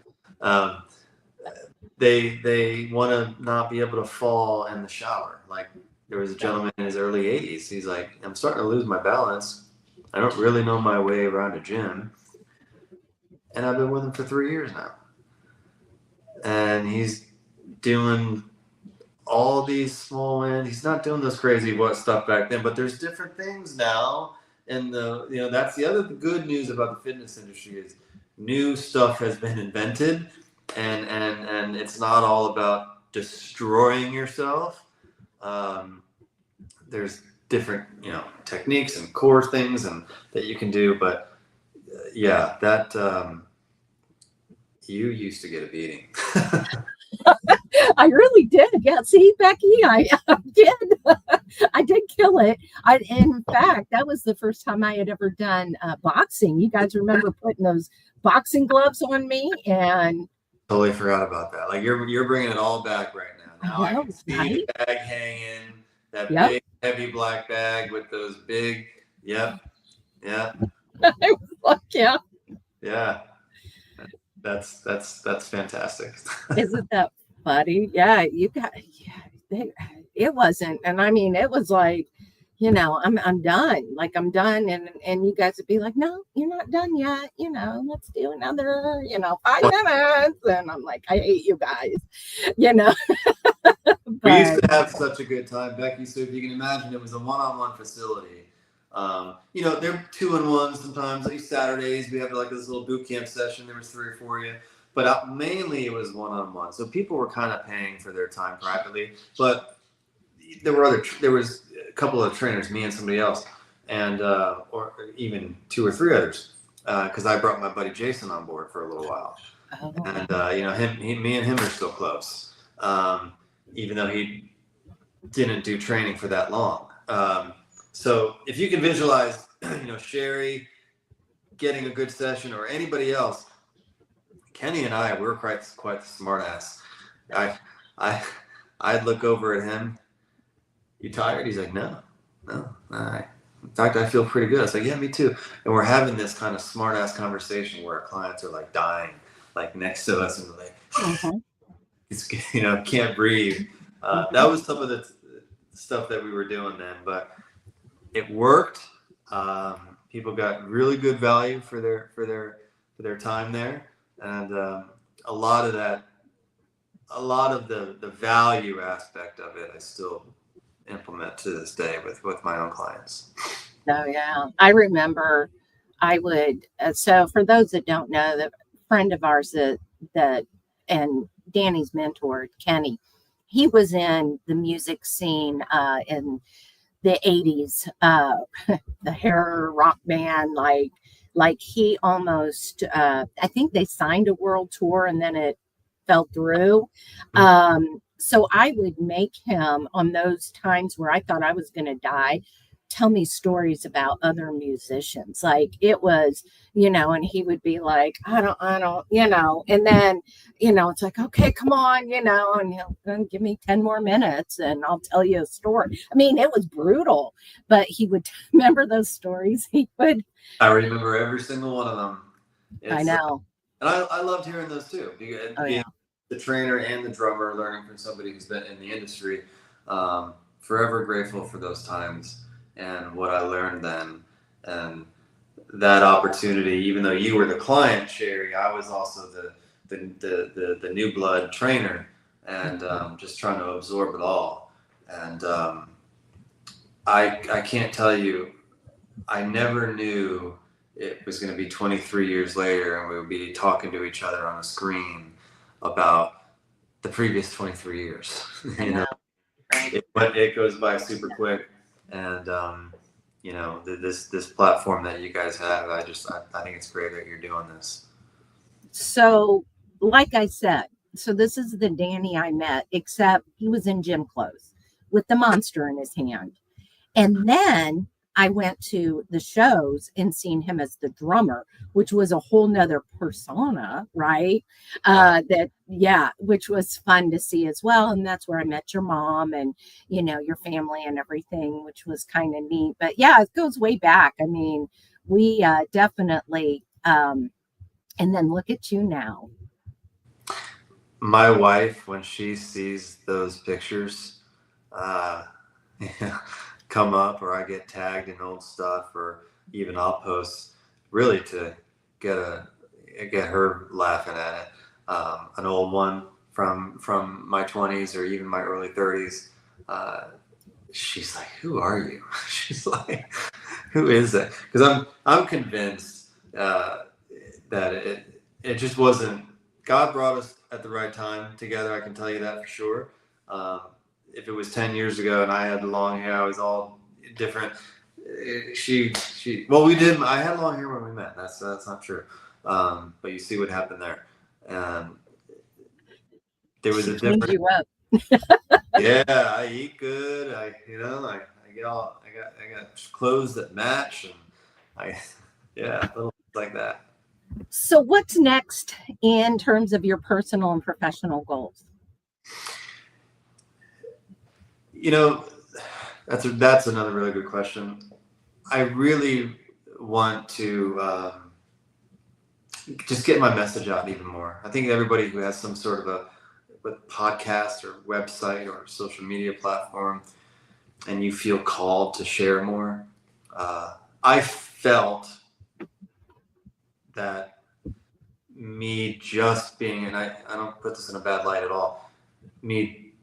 They want to not be able to fall in the shower. Like there was a gentleman in his early 80s. He's like, I'm starting to lose my balance. I don't really know my way around a gym, and I've been with him for 3 years now. And he's doing all these small wins. He's not doing this crazy stuff back then, but there's different things now. And that's the other good news about the fitness industry is new stuff has been invented, and it's not all about destroying yourself. There's different techniques and core things and that you can do, but you used to get a beating. I really did. Yeah. See, Becky, I did. I did kill it. In fact, that was the first time I had ever done boxing. You guys remember putting those boxing gloves on me? And totally forgot about that. Like you're bringing it all back right now. Now I can see the bag hanging, that big heavy black bag with those big. Yep. I was like, yeah. Yeah. That's fantastic. Isn't that funny? Yeah, it wasn't, and I mean, it was like, I'm done. Like I'm done, and you guys would be like, no, you're not done yet. Let's do another, 5 minutes, and I'm like, I hate you guys, But, we used to have such a good time, Becky. So if you can imagine, it was a one-on-one facility. They're 2-on-1 sometimes. Like Saturdays, we have like this little boot camp session. There was 3 or 4 of you, but mainly it was 1-on-1. So people were kind of paying for their time privately. But there was a couple of trainers, me and somebody else, and or even 2 or 3 others, because I brought my buddy Jason on board for a little while, and me and him are still close, even though he didn't do training for that long. So if you can visualize, Sherry getting a good session or anybody else, Kenny and I, we're quite the smart ass. I'd look over at him. You tired? He's like, no. In fact, I feel pretty good. I was like, yeah, me too. And we're having this kind of smart ass conversation where our clients are like dying, like next to us, and like, can't breathe. That was some of the stuff that we were doing then, but it worked. People got really good value for their time there, and a lot of the value aspect of it I still implement to this day with my own clients. Oh yeah, I remember I would. So for those that don't know, that friend of ours that and Danny's mentor, Kenny, he was in the music scene in the 80s, the hair rock band, like he almost, I think they signed a world tour and then it fell through. So I would make him, on those times where I thought I was going to die, tell me stories about other musicians. Like it was, and he would be like, I don't, and then, it's like, okay, come on, and he'll give me 10 more minutes and I'll tell you a story. I mean, it was brutal, but he would remember those stories. I remember every single one of them. I know. And I loved hearing those too. Being the trainer and the drummer, learning from somebody who's been in the industry, forever grateful for those times and what I learned then, and that opportunity. Even though you were the client, Sherry, I was also the new blood trainer, and just trying to absorb it all. And I can't tell you, I never knew it was going to be 23 years later and we would be talking to each other on a screen about the previous 23 years. It goes by super quick. And, this platform that you guys have, I think it's great that you're doing this. So, like I said, so this is the Danny I met, except he was in gym clothes with the monster in his hand. And then I went to the shows and seen him as the drummer, which was a whole nother persona, right? Which was fun to see as well. And that's where I met your mom and, your family and everything, which was kind of neat. But yeah, it goes way back. I mean, we definitely, and then look at you now. My wife, when she sees those pictures, come up, or I get tagged in old stuff, or even I'll post really to get her laughing at it. An old one from my 20s or even my early 30s. She's like, "Who are you?" She's like, "Who is that?" Because I'm convinced that it just wasn't. God brought us at the right time together. I can tell you that for sure. If it was 10 years ago and I had the long hair, I was all different. Well, we did. I had long hair when we met. That's not true. But you see what happened there. There was a different. You up. Yeah, I eat good. I got clothes that match, and little things like that. So what's next in terms of your personal and professional goals? That's another really good question. I really want to just get my message out even more. I think everybody who has some sort of a podcast or website or social media platform, and you feel called to share more. I felt that me just being, and I don't put this in a bad light at all, me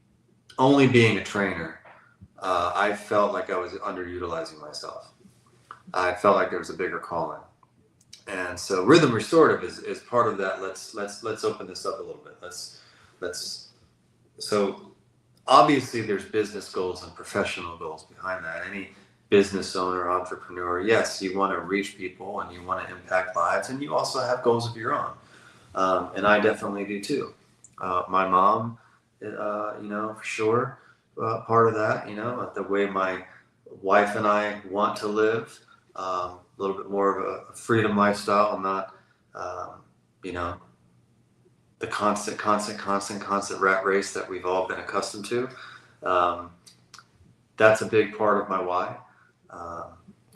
only being a trainer, I felt like I was underutilizing myself. I felt like there was a bigger calling. And so Rhythm Restorative is part of that. Let's open this up a little bit. So obviously there's business goals and professional goals behind that. Any business owner, entrepreneur, yes, you want to reach people and you want to impact lives, and you also have goals of your own. And I definitely do too. My mom, for sure, part of that, the way my wife and I want to live, a little bit more of a freedom lifestyle, and not, you know, the constant rat race that we've all been accustomed to. That's a big part of my why.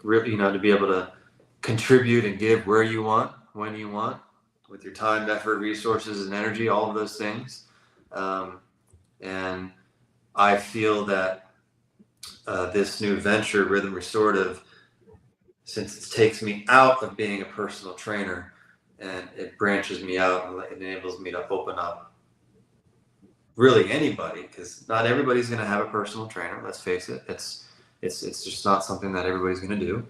Really, to be able to contribute and give where you want, when you want, with your time, effort, resources, and energy, all of those things. And I feel that this new venture, Rhythm Restorative, since it takes me out of being a personal trainer and it branches me out and it enables me to open up really anybody, because not everybody's going to have a personal trainer. Let's face it. It's just not something that everybody's going to do.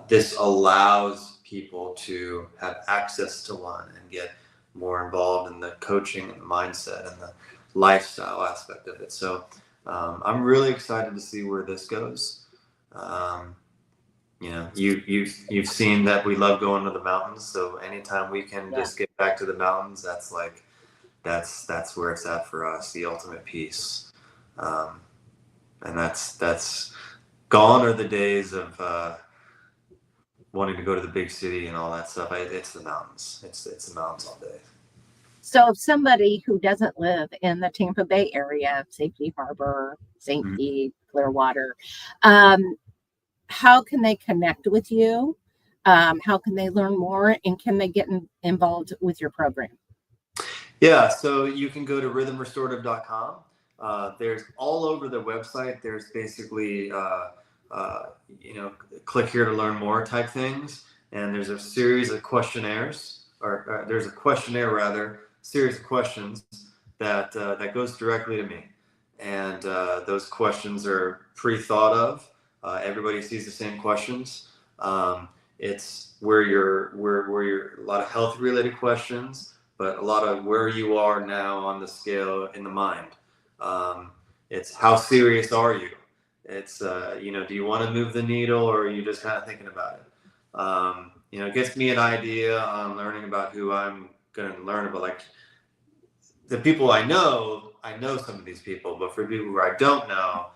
This allows people to have access to one and get more involved in the coaching and the mindset and the lifestyle aspect of it. So I'm really excited to see where this goes. You've seen that we love going to the mountains. So anytime we can just get back to the mountains, that's where it's at for us, the ultimate peace. And that's gone are the days of wanting to go to the big city and all that stuff. It's the mountains. It's the mountains all day. So if somebody who doesn't live in the Tampa Bay area, Safety Harbor, St. Pete, Clearwater, how can they connect with you? How can they learn more? And can they get involved with your program? Yeah, so you can go to rhythmrestorative.com. There's all over the website. There's basically, click here to learn more type things. And there's a series of questionnaires, or there's a questionnaire rather, series of questions that goes directly to me. And those questions are pre-thought of. Everybody sees the same questions. It's where you're a lot of health related questions, but a lot of where you are now on the scale in the mind. It's how serious are you? It's, do you want to move the needle, or are you just kind of thinking about it? It gets me an idea on learning about who I'm going to learn about. Like the people I know some of these people, but for people who I don't know,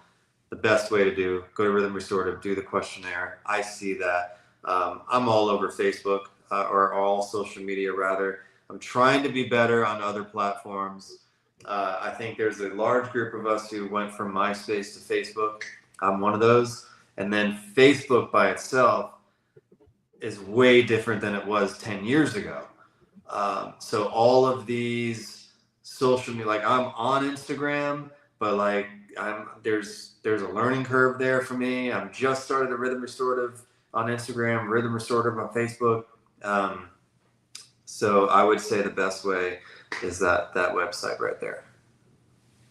the best way to go to Rhythm Restorative, do the questionnaire. I see that. I'm all over Facebook, or all social media rather. I'm trying to be better on other platforms. I think there's a large group of us who went from MySpace to Facebook. I'm one of those. And then Facebook by itself is way different than it was 10 years ago. So all of these social media, like I'm on Instagram, but like there's a learning curve there for me. I've just started the Rhythm Restorative on Instagram, Rhythm Restorative on Facebook. So I would say the best way is that website right there.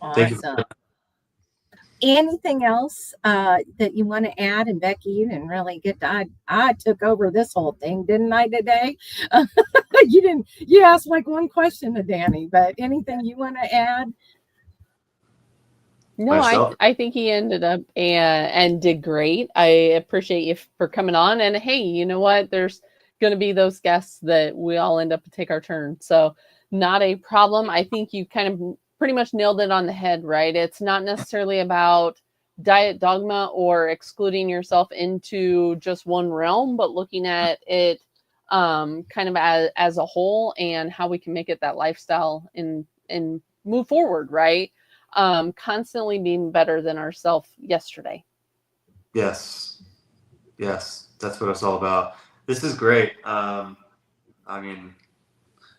Awesome. Thank you. Anything else that you want to add? And Becky, you didn't really get to, I took over this whole thing, didn't I, today? You asked like one question to Danny, but anything you want to add? No, I think he ended up and did great. I appreciate you for coming on. And hey, you know what? There's going to be those guests that we all end up to take our turn. So not a problem. I think you kind of pretty much nailed it on the head, right? It's not necessarily about diet dogma or excluding yourself into just one realm, but looking at it kind of as a whole and how we can make it that lifestyle and move forward, right? Constantly being better than ourselves yesterday. Yes, that's what it's all about. This is great. I mean,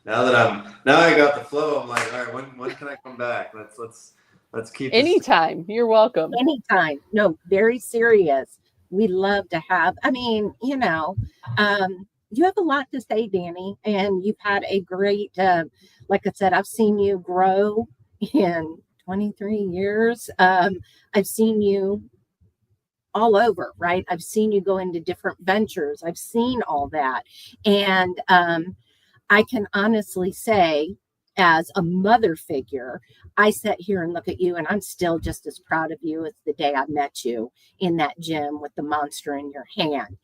now I got the flow. I'm like, all right, when can I come back? Let's keep this. Anytime. You're welcome. Anytime. No, very serious. We love to have, you have a lot to say, Danny, and you've had a great, like I said, I've seen you grow in 23 years. I've seen you all over, right? I've seen you go into different ventures. I've seen all that. And I can honestly say, as a mother figure, I sit here and look at you, and I'm still just as proud of you as the day I met you in that gym with the monster in your hand.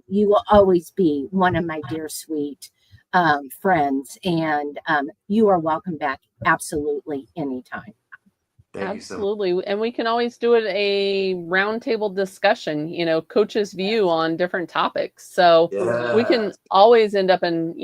You will always be one of my dear sweet friends, and you are welcome back absolutely anytime. Thank you so much. Absolutely. And we can always do it a roundtable discussion, coach's view on different topics. So we can Yes. always end up in,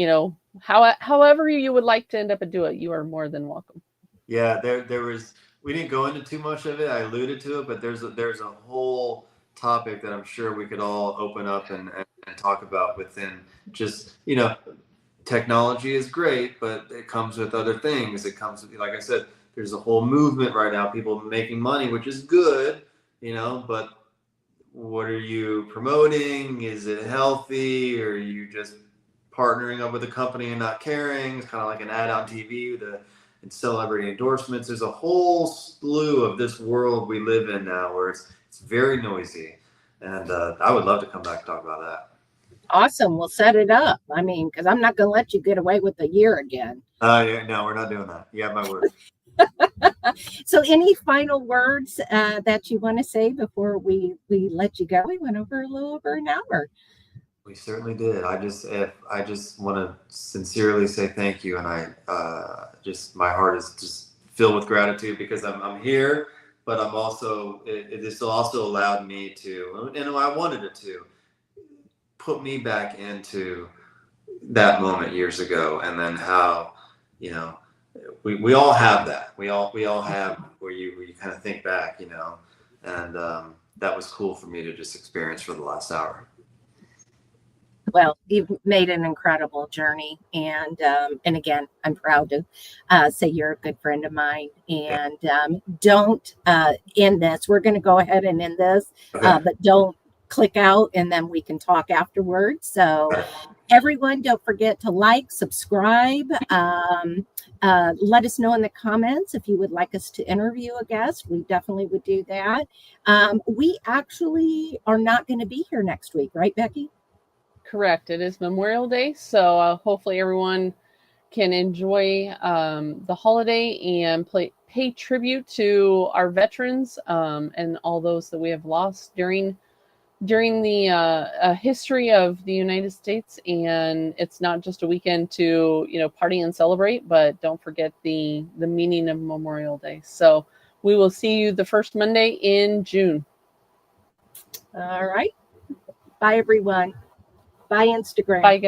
however you would like to end up and do it, you are more than welcome. Yeah, there was, we didn't go into too much of it. I alluded to it, but there's a whole topic that I'm sure we could all open up and talk about within just, technology is great, but it comes with other things. It comes with, like I said, there's a whole movement right now, people making money, which is good, but what are you promoting? Is it healthy? Or are you just partnering up with a company and not caring? It's kind of like an ad on TV, and celebrity endorsements. There's a whole slew of this world we live in now where it's very noisy. And I would love to come back and talk about that. Awesome. We'll set it up. I mean, because I'm not going to let you get away with a year again. Yeah, no, we're not doing that. You have my word. So any final words that you want to say before we let you go? We went over a little over an hour. We certainly did. I just want to sincerely say thank you, and my heart is just filled with gratitude because I'm here, but I'm also this also allowed me to, and I wanted it to, put me back into that moment years ago, and then how we all have that. We all have where you kind of think back, and that was cool for me to just experience for the last hour. Well, you've made an incredible journey, and again, I'm proud to say you're a good friend of mine. And don't end this. We're going to go ahead and end this, Okay. but don't click out, and then we can talk afterwards. So, everyone, don't forget to like, subscribe. Let us know in the comments if you would like us to interview a guest. We definitely would do that. We actually are not going to be here next week, right, Becky? Correct. It is Memorial Day, so hopefully everyone can enjoy the holiday and pay tribute to our veterans and all those that we have lost during the history of the United States. And it's not just a weekend to party and celebrate, but don't forget the meaning of Memorial Day. So we will see you the first Monday in June. All right. Bye, everyone. Bye, Instagram. Bye, guys.